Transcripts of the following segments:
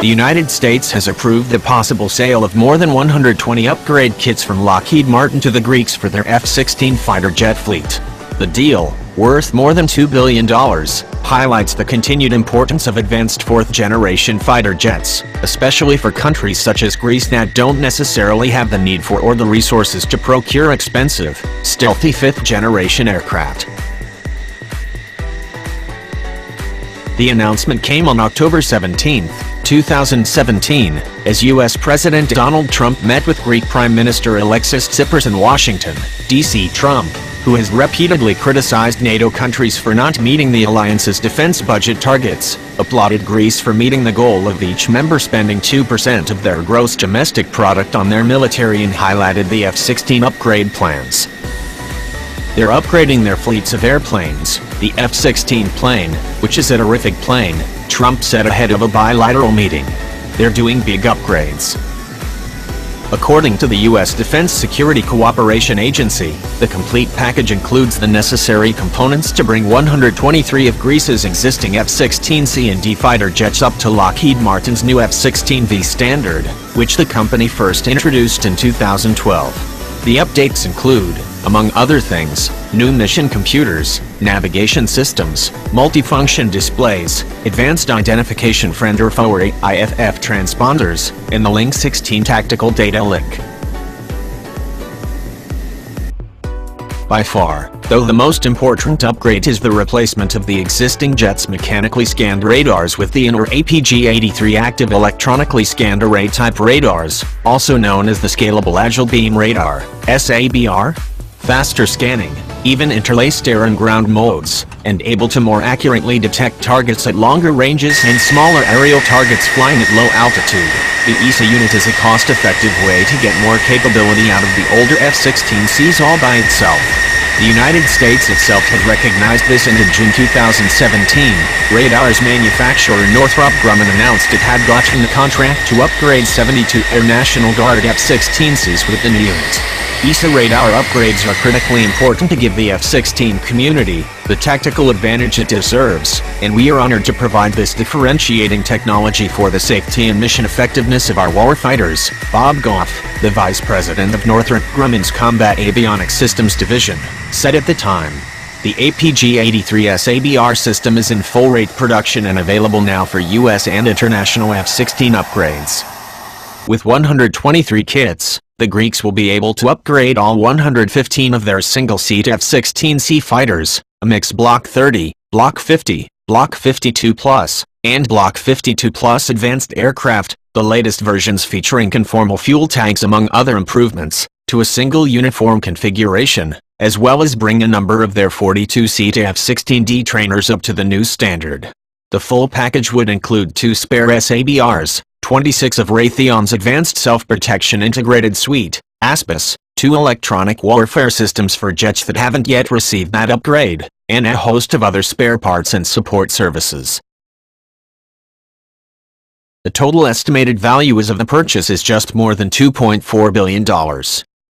The United States has approved the possible sale of more than 120 upgrade kits from Lockheed Martin to the Greeks for their F-16 fighter jet fleet. The deal, worth more than $2 billion, highlights the continued importance of advanced fourth-generation fighter jets, especially for countries such as Greece that don't necessarily have the need for or the resources to procure expensive, stealthy fifth-generation aircraft. The announcement came on October 17, 2017, as U.S. President Donald Trump met with Greek Prime Minister Alexis Tsipras in Washington, D.C. Trump, who has repeatedly criticized NATO countries for not meeting the alliance's defense budget targets, applauded Greece for meeting the goal of each member spending 2% of their gross domestic product on their military and highlighted the F-16 upgrade plans. They're upgrading their fleets of airplanes, the F-16 plane, which is a terrific plane, Trump said ahead of a bilateral meeting. They're doing big upgrades. According to the U.S. Defense Security Cooperation Agency, the complete package includes the necessary components to bring 123 of Greece's existing F-16C and D fighter jets up to Lockheed Martin's new F-16V standard, which the company first introduced in 2012. The updates include, among other things, new mission computers, navigation systems, multifunction displays, advanced identification friend or foe or IFF transponders, and the Link 16 tactical data link. By far, though, the most important upgrade is the replacement of the existing jet's mechanically scanned radars with the IN or APG-83 active electronically scanned array-type radars, also known as the Scalable Agile Beam Radar, SABR. Faster scanning, even interlaced air and ground modes, and able to more accurately detect targets at longer ranges and smaller aerial targets flying at low altitude. The ESA unit is a cost-effective way to get more capability out of the older F-16Cs all by itself. The United States itself had recognized this, and in June 2017, Radar's manufacturer Northrop Grumman announced it had gotten the contract to upgrade 72 Air National Guard F-16Cs with the new unit. ESA radar upgrades are critically important to give the F-16 community the tactical advantage it deserves, and we are honored to provide this differentiating technology for the safety and mission effectiveness of our warfighters, Bob Goff, the Vice President of Northrop Grumman's Combat Avionics Systems Division, said at the time. The APG-83 SABR system is in full-rate production and available now for U.S. and international F-16 upgrades. With 123 kits, the Greeks will be able to upgrade all 115 of their single-seat F-16C fighters, a mixed Block 30, Block 50, Block 52+, and Block 52+ advanced aircraft, the latest versions featuring conformal fuel tanks among other improvements, to a single uniform configuration, as well as bring a number of their 42-seat F-16D trainers up to the new standard. The full package would include 2 spare SABRs, 26 of Raytheon's Advanced Self-Protection Integrated Suite, ASPIS, 2 electronic warfare systems for jets that haven't yet received that upgrade, and a host of other spare parts and support services. The total estimated value of the purchase is just more than $2.4 billion.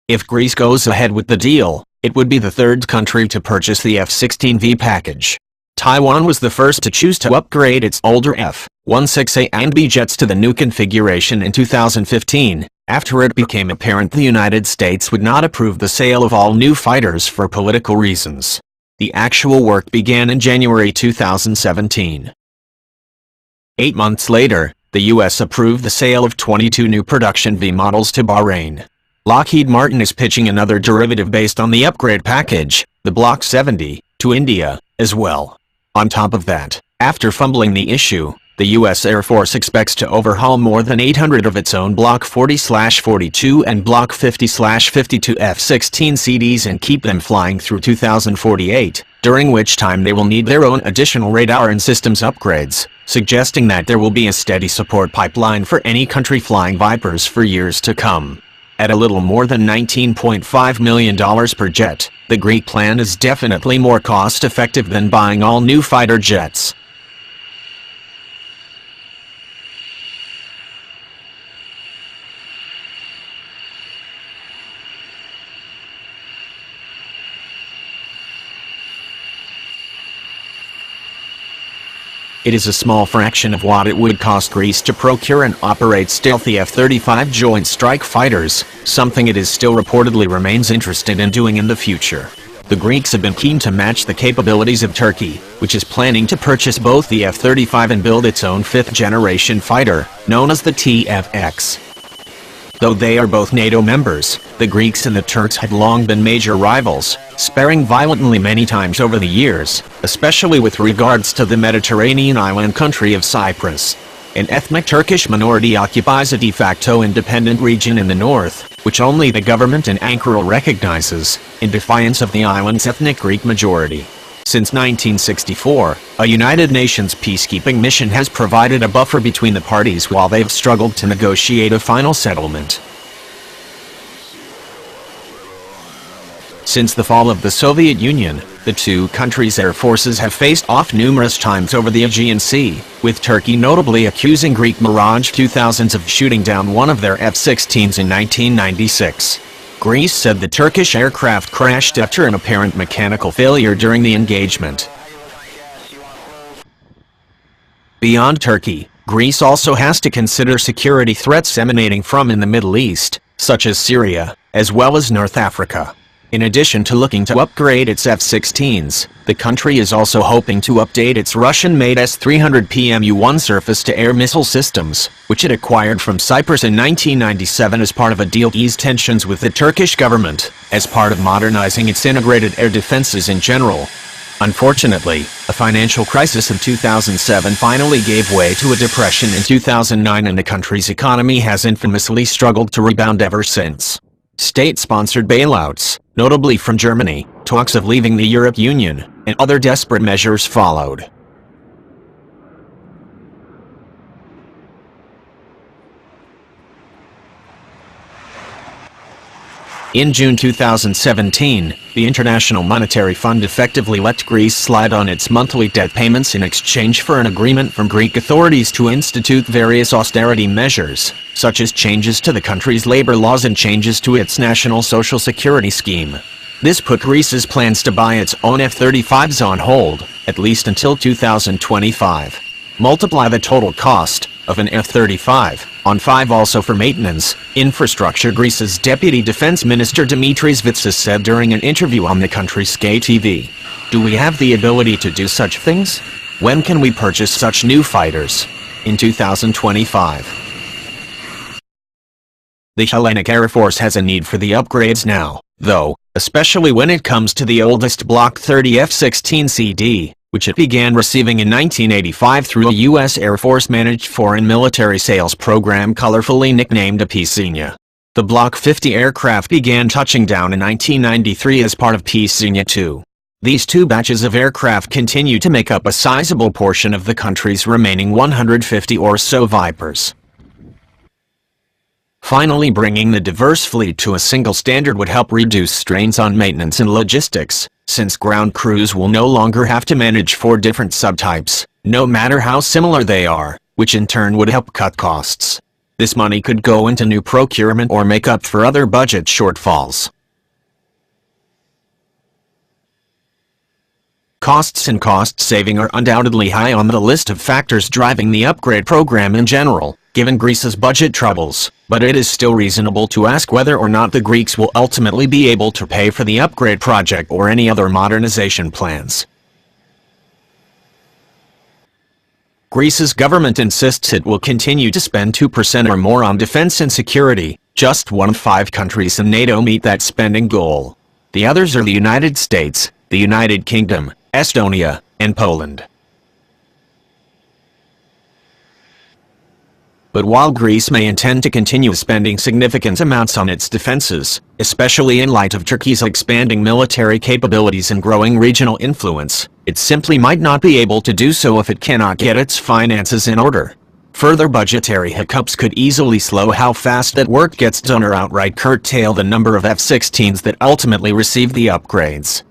If Greece goes ahead with the deal, it would be the third country to purchase the F-16V package. Taiwan was the first to choose to upgrade its older F-16A and B jets to the new configuration in 2015, after it became apparent the United States would not approve the sale of all new fighters for political reasons. The actual work began in January 2017. 8 months later, the U.S. approved the sale of 22 new production V models to Bahrain. Lockheed Martin is pitching another derivative based on the upgrade package, the Block 70, to India, as well. On top of that, after fumbling the issue, the U.S. Air Force expects to overhaul more than 800 of its own Block 40/42 and Block 50/52 F-16CDs and keep them flying through 2048, during which time they will need their own additional radar and systems upgrades, suggesting that there will be a steady support pipeline for any country flying Vipers for years to come. At a little more than $19.5 million per jet, the Greek plan is definitely more cost-effective than buying all new fighter jets. It is a small fraction of what it would cost Greece to procure and operate stealthy F-35 Joint Strike Fighters, something it is still reportedly remains interested in doing in the future. The Greeks have been keen to match the capabilities of Turkey, which is planning to purchase both the F-35 and build its own fifth-generation fighter, known as the TFX. Though they are both NATO members, the Greeks and the Turks had long been major rivals, sparring violently many times over the years, especially with regards to the Mediterranean island country of Tsipras. An ethnic Turkish minority occupies a de facto independent region in the north, which only the government in Ankara recognizes, in defiance of the island's ethnic Greek majority. Since 1964, a United Nations peacekeeping mission has provided a buffer between the parties while they've struggled to negotiate a final settlement. Since the fall of the Soviet Union, the two countries' air forces have faced off numerous times over the Aegean Sea, with Turkey notably accusing Greek Mirage 2000s of shooting down one of their F-16s in 1996. Greece said the Turkish aircraft crashed after an apparent mechanical failure during the engagement. Beyond Turkey, Greece also has to consider security threats emanating from in the Middle East, such as Syria, as well as North Africa. In addition to looking to upgrade its F-16s, the country is also hoping to update its Russian-made S-300 PMU-1 surface-to-air missile systems, which it acquired from Tsipras in 1997 as part of a deal to ease tensions with the Turkish government, as part of modernizing its integrated air defenses in general. Unfortunately, a financial crisis in 2007 finally gave way to a depression in 2009, and the country's economy has infamously struggled to rebound ever since. State-sponsored bailouts, notably from Germany, talks of leaving the European Union, and other desperate measures followed. In June 2017, the International Monetary Fund effectively let Greece slide on its monthly debt payments in exchange for an agreement from Greek authorities to institute various austerity measures, such as changes to the country's labor laws and changes to its national social security scheme. This put Greece's plans to buy its own F-35s on hold, at least until 2025. Multiply the total cost of an F-35 on 5 also for maintenance, infrastructure. Greece's Deputy Defense Minister Dimitris Vitsas said during an interview on the country's Sky TV. Do we have the ability to do such things? When can we purchase such new fighters? In 2025. The Hellenic Air Force has a need for the upgrades now, though, especially when it comes to the oldest Block 30 F-16CD, which it began receiving in 1985 through a U.S. Air Force-managed foreign military sales program colorfully nicknamed Apisinia. The Block 50 aircraft began touching down in 1993 as part of Apisinia 2. These two batches of aircraft continue to make up a sizable portion of the country's remaining 150 or so Vipers. Finally, bringing the diverse fleet to a single standard would help reduce strains on maintenance and logistics, since ground crews will no longer have to manage 4 different subtypes, no matter how similar they are, which in turn would help cut costs. This money could go into new procurement or make up for other budget shortfalls. Costs and cost saving are undoubtedly high on the list of factors driving the upgrade program in general, given Greece's budget troubles, but it is still reasonable to ask whether or not the Greeks will ultimately be able to pay for the upgrade project or any other modernization plans. Greece's government insists it will continue to spend 2% or more on defense and security. Just one of 5 countries in NATO meet that spending goal. The others are the United States, the United Kingdom, Estonia, and Poland. But while Greece may intend to continue spending significant amounts on its defenses, especially in light of Turkey's expanding military capabilities and growing regional influence, it simply might not be able to do so if it cannot get its finances in order. Further budgetary hiccups could easily slow how fast that work gets done or outright curtail the number of F-16s that ultimately receive the upgrades.